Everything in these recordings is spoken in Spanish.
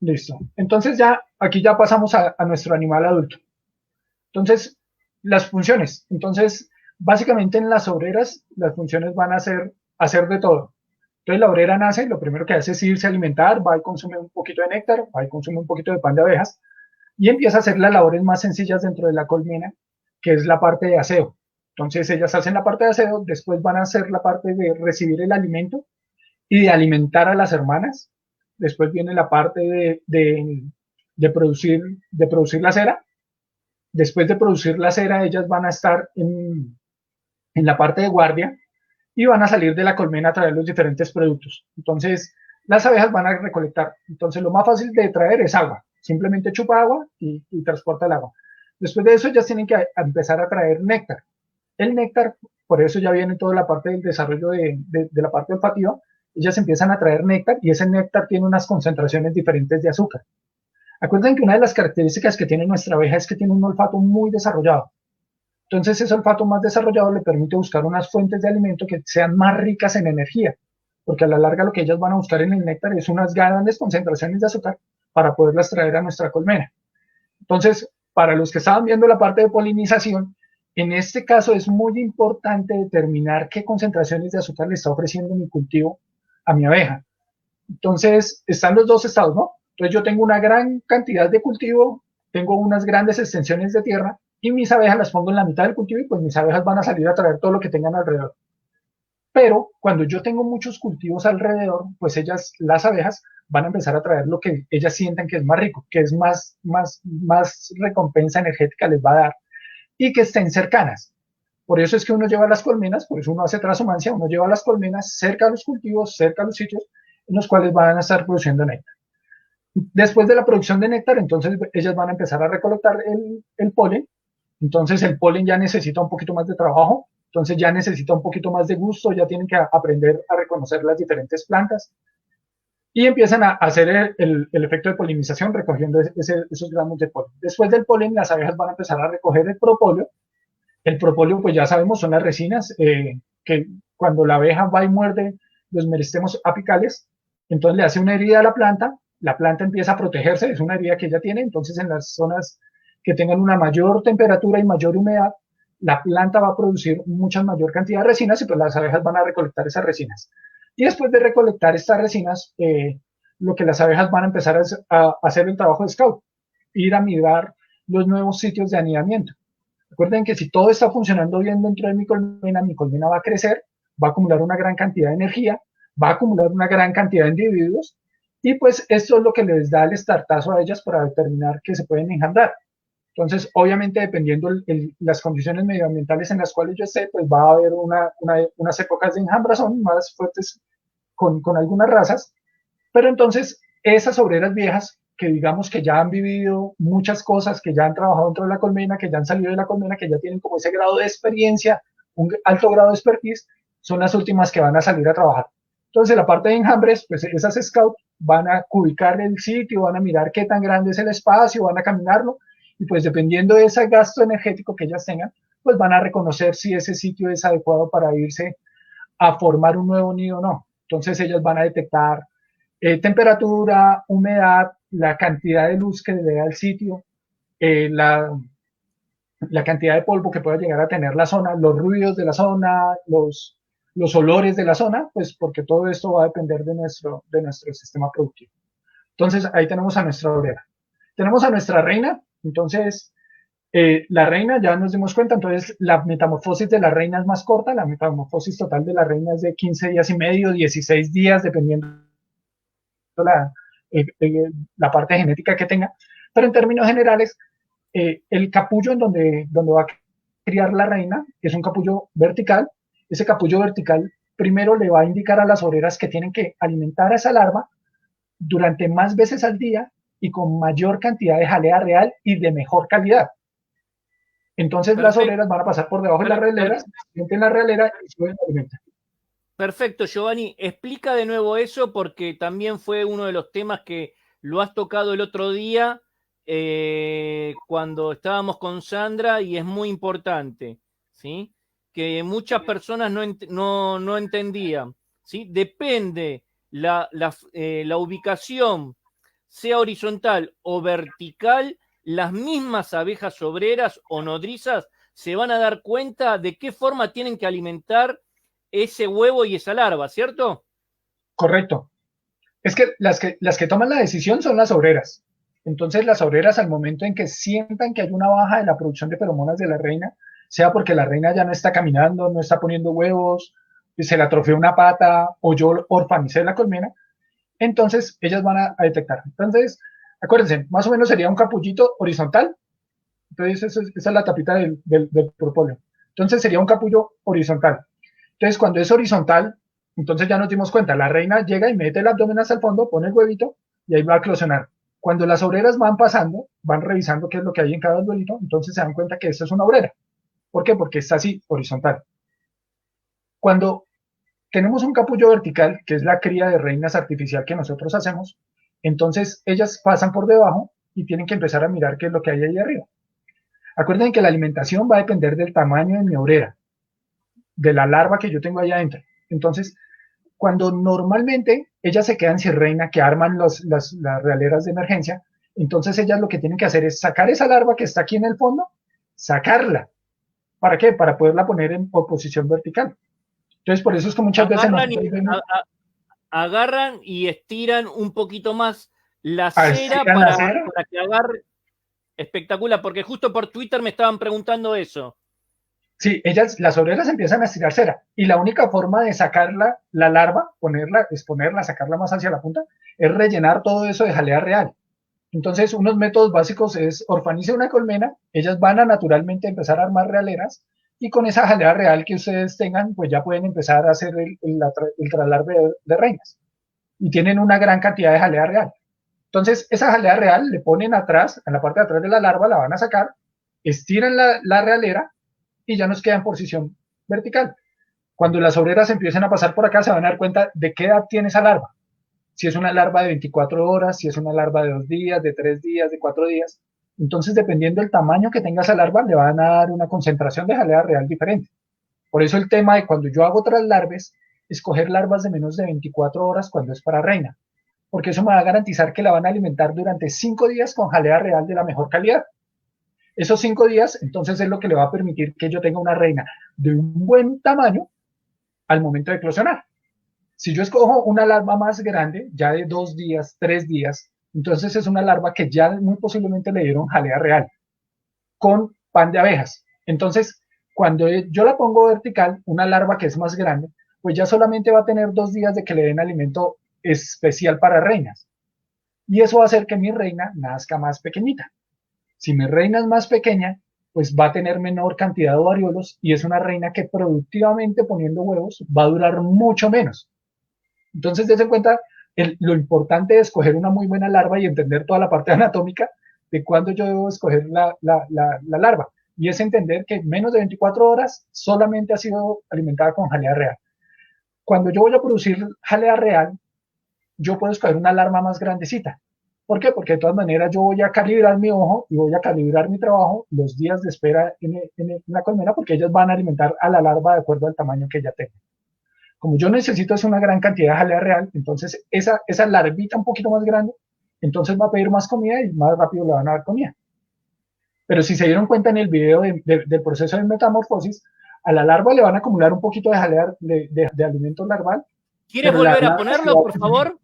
Listo. Entonces ya aquí ya pasamos a nuestro animal adulto. Entonces, las funciones. Entonces, básicamente en las obreras, las funciones van a ser hacer de todo. Entonces, la obrera nace, lo primero que hace es irse a alimentar, va y consume un poquito de néctar, va y consume un poquito de pan de abejas y empieza a hacer las labores más sencillas dentro de la colmena, que es la parte de aseo. Entonces, ellas hacen la parte de aseo, después van a hacer la parte de recibir el alimento y de alimentar a las hermanas. Después viene la parte de producir la cera. Después de producir la cera, ellas van a estar en la parte de guardia y van a salir de la colmena a traer los diferentes productos. Entonces, las abejas van a recolectar. Entonces, lo más fácil de traer es agua. Simplemente chupa agua y transporta el agua. Después de eso, ellas tienen que empezar a traer néctar. El néctar, por eso ya viene toda la parte del desarrollo de la parte olfativa. Ellas empiezan a traer néctar y ese néctar tiene unas concentraciones diferentes de azúcar. Acuérdense que una de las características que tiene nuestra abeja es que tiene un olfato muy desarrollado. Entonces, ese olfato más desarrollado le permite buscar unas fuentes de alimento que sean más ricas en energía, porque a la larga lo que ellas van a buscar en el néctar es unas grandes concentraciones de azúcar para poderlas traer a nuestra colmena. Entonces, para los que estaban viendo la parte de polinización, en este caso es muy importante determinar qué concentraciones de azúcar le está ofreciendo mi cultivo a mi abeja. Entonces, están los dos estados, ¿no? Entonces, yo tengo una gran cantidad de cultivo, tengo unas grandes extensiones de tierra y mis abejas las pongo en la mitad del cultivo y pues mis abejas van a salir a traer todo lo que tengan alrededor. Pero cuando yo tengo muchos cultivos alrededor, pues ellas, las abejas, van a empezar a traer lo que ellas sientan que es más rico, que es más recompensa energética les va a dar y que estén cercanas. Por eso es que uno lleva las colmenas, por eso uno hace transhumancia, uno lleva las colmenas cerca a los cultivos, cerca a los sitios en los cuales van a estar produciendo néctar. Después de la producción de néctar, entonces ellas van a empezar a recolectar el polen. Entonces el polen ya necesita un poquito más de trabajo, entonces ya necesita un poquito más de gusto, ya tienen que aprender a reconocer las diferentes plantas y empiezan a hacer el efecto de polinización recogiendo esos gramos de polen. Después del polen, las abejas van a empezar a recoger el propóleo. El propóleo, pues ya sabemos, son las resinas que cuando la abeja va y muerde los meristemos apicales, entonces le hace una herida a la planta empieza a protegerse, es una herida que ella tiene, entonces en las zonas que tengan una mayor temperatura y mayor humedad, la planta va a producir mucha mayor cantidad de resinas y pues las abejas van a recolectar esas resinas. Y después de recolectar estas resinas, lo que las abejas van a empezar a hacer el trabajo de scout, ir a mirar los nuevos sitios de anidamiento. Recuerden que si todo está funcionando bien dentro de mi colmena va a crecer, va a acumular una gran cantidad de energía, va a acumular una gran cantidad de individuos y pues esto es lo que les da el startazo a ellas para determinar que se pueden enjambrar. Entonces, obviamente, dependiendo las condiciones medioambientales en las cuales yo esté, pues va a haber unas épocas de enjambrazón más fuertes con algunas razas, pero entonces esas obreras viejas que digamos que ya han vivido muchas cosas, que ya han trabajado dentro de la colmena, que ya han salido de la colmena, que ya tienen como ese grado de experiencia, un alto grado de expertise, son las últimas que van a salir a trabajar. Entonces, la parte de enjambres, pues esas scouts van a ubicar el sitio, van a mirar qué tan grande es el espacio, van a caminarlo, y pues dependiendo de ese gasto energético que ellas tengan, pues van a reconocer si ese sitio es adecuado para irse a formar un nuevo nido o no. Entonces ellas van a detectar temperatura, humedad, la cantidad de luz que le da el sitio, eh, la, la, cantidad de polvo que pueda llegar a tener la zona, los ruidos de la zona, los olores de la zona, pues porque todo esto va a depender de nuestro sistema productivo. Entonces ahí tenemos a nuestra obrera. Tenemos a nuestra reina, entonces la reina, ya nos dimos cuenta, entonces la metamorfosis de la reina es más corta, la metamorfosis total de la reina es de 15 días y medio, 16 días, dependiendo la, la parte genética que tenga, pero en términos generales, el capullo en donde va a criar la reina es un capullo vertical. Ese capullo vertical primero le va a indicar a las obreras que tienen que alimentar a esa larva durante más veces al día y con mayor cantidad de jalea real y de mejor calidad. Entonces las Perfecto, obreras van a pasar por debajo de las realeras, sienten la realera y suben el alimento. perfecto, Giovanni. Explica de nuevo eso porque también fue uno de los temas que lo has tocado el otro día cuando estábamos con Sandra y es muy importante, ¿sí? Que muchas personas no entendían, ¿sí? Depende la ubicación sea horizontal o vertical, las mismas abejas obreras o nodrizas se van a dar cuenta de qué forma tienen que alimentar ese huevo y esa larva, ¿cierto? Correcto. Es que las que toman la decisión son las obreras. Entonces las obreras al momento en que sientan que hay una baja de la producción de feromonas de la reina, sea porque la reina ya no está caminando, no está poniendo huevos, se le atrofió una pata o yo orfanicé la colmena, entonces ellas van a detectar. Entonces, acuérdense, más o menos sería un capullito horizontal. Entonces esa es la tapita del propóleo. Entonces sería un capullo horizontal. Entonces cuando es horizontal, entonces ya nos dimos cuenta, la reina llega y mete el abdomen hasta el fondo, pone el huevito y ahí va a eclosionar. Cuando las obreras van pasando, van revisando qué es lo que hay en cada huevito, entonces se dan cuenta que esta es una obrera. ¿Por qué? Porque está así, horizontal. Cuando tenemos un capullo vertical, que es la cría de reinas artificial que nosotros hacemos, entonces ellas pasan por debajo y tienen que empezar a mirar qué es lo que hay ahí arriba. Acuérdense que la alimentación va a depender del tamaño de mi obrera, de la larva que yo tengo allá adentro. Entonces, cuando normalmente ellas se quedan sin reina, que arman las realeras de emergencia, entonces ellas lo que tienen que hacer es sacar esa larva que está aquí en el fondo, sacarla. ¿Para qué? Para poderla poner en posición vertical. Entonces, por eso es que muchas veces Agarran nosotros vemos, agarran y estiran un poquito más la cera estiran la cera. para que agarre. Espectacular, porque justo por Twitter me estaban preguntando eso. Sí, ellas, las obreras empiezan a estirar cera y la única forma de sacarla, la larva, ponerla, sacarla más hacia la punta, es rellenar todo eso de jalea real. Entonces, unos métodos básicos es orfanice una colmena, ellas van a naturalmente empezar a armar realeras y con esa jalea real que ustedes tengan, pues ya pueden empezar a hacer el traslar de reinas. Y tienen una gran cantidad de jalea real. Entonces, esa jalea real le ponen atrás, en la parte de atrás de la larva, la van a sacar, estiran la realera y ya nos queda en posición vertical. Cuando las obreras empiecen a pasar por acá, se van a dar cuenta de qué edad tiene esa larva. Si es una larva de 24 horas, si es una larva de 2 días, de 3 días, de 4 días. Entonces, dependiendo del tamaño que tenga esa larva, le van a dar una concentración de jalea real diferente. Por eso el tema de cuando yo hago otras larvas, escoger larvas de menos de 24 horas cuando es para reina, porque eso me va a garantizar que la van a alimentar durante 5 días con jalea real de la mejor calidad. Esos 5 días, entonces, es lo que le va a permitir que yo tenga una reina de un buen tamaño al momento de eclosionar. Si yo escojo una larva más grande, ya de 2 días, 3 días, entonces es una larva que ya muy posiblemente le dieron jalea real con pan de abejas. Entonces, cuando yo la pongo vertical, una larva que es más grande, pues ya solamente va a tener 2 días de que le den alimento especial para reinas. Y eso va a hacer que mi reina nazca más pequeñita. Si mi reina es más pequeña, pues va a tener menor cantidad de ovariolos y es una reina que productivamente poniendo huevos va a durar mucho menos. Entonces, des en cuenta lo importante de escoger una muy buena larva y entender toda la parte anatómica de cuándo yo debo escoger la larva. Y es entender que en menos de 24 horas solamente ha sido alimentada con jalea real. Cuando yo voy a producir jalea real, yo puedo escoger una larva más grandecita. ¿Por qué? Porque de todas maneras yo voy a calibrar mi ojo y voy a calibrar mi trabajo los días de espera en la colmena porque ellas van a alimentar a la larva de acuerdo al tamaño que ella tenga. Como yo necesito es una gran cantidad de jalea real, entonces esa larvita un poquito más grande, entonces va a pedir más comida y más rápido le van a dar comida. Pero si se dieron cuenta en el video del proceso de metamorfosis, a la larva le van a acumular un poquito de jalea de alimento larval. ¿Quieres Pero la volver a larva se va ponerlo, a por favor?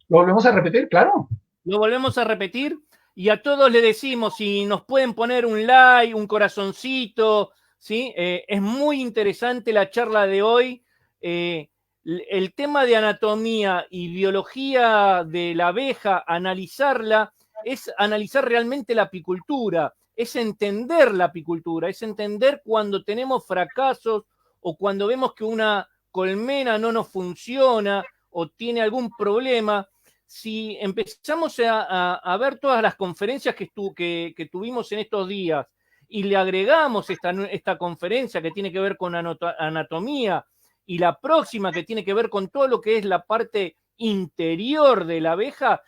Lo volvemos a repetir, claro. Lo volvemos a repetir y a todos le decimos si nos pueden poner un like, un corazoncito, ¿sí? Es muy interesante la charla de hoy. El tema de anatomía y biología de la abeja, analizarla, es analizar realmente la apicultura, es entender la apicultura, es entender cuando tenemos fracasos o cuando vemos que una colmena no nos funciona o tiene algún problema. Si empezamos a ver todas las conferencias que tuvimos en estos días y le agregamos esta conferencia que tiene que ver con anatomía y la próxima que tiene que ver con todo lo que es la parte interior de la abeja,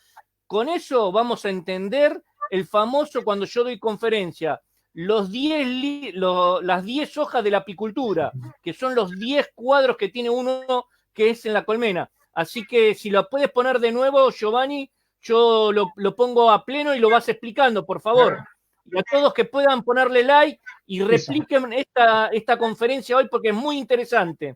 con eso vamos a entender el famoso, cuando yo doy conferencia, las 10 hojas de la apicultura, que son los 10 cuadros que tiene uno que es en la colmena. Así que si lo puedes poner de nuevo, Giovanni, yo lo pongo a pleno y lo vas explicando, por favor. Y a todos que puedan ponerle like y repliquen esta conferencia hoy porque es muy interesante.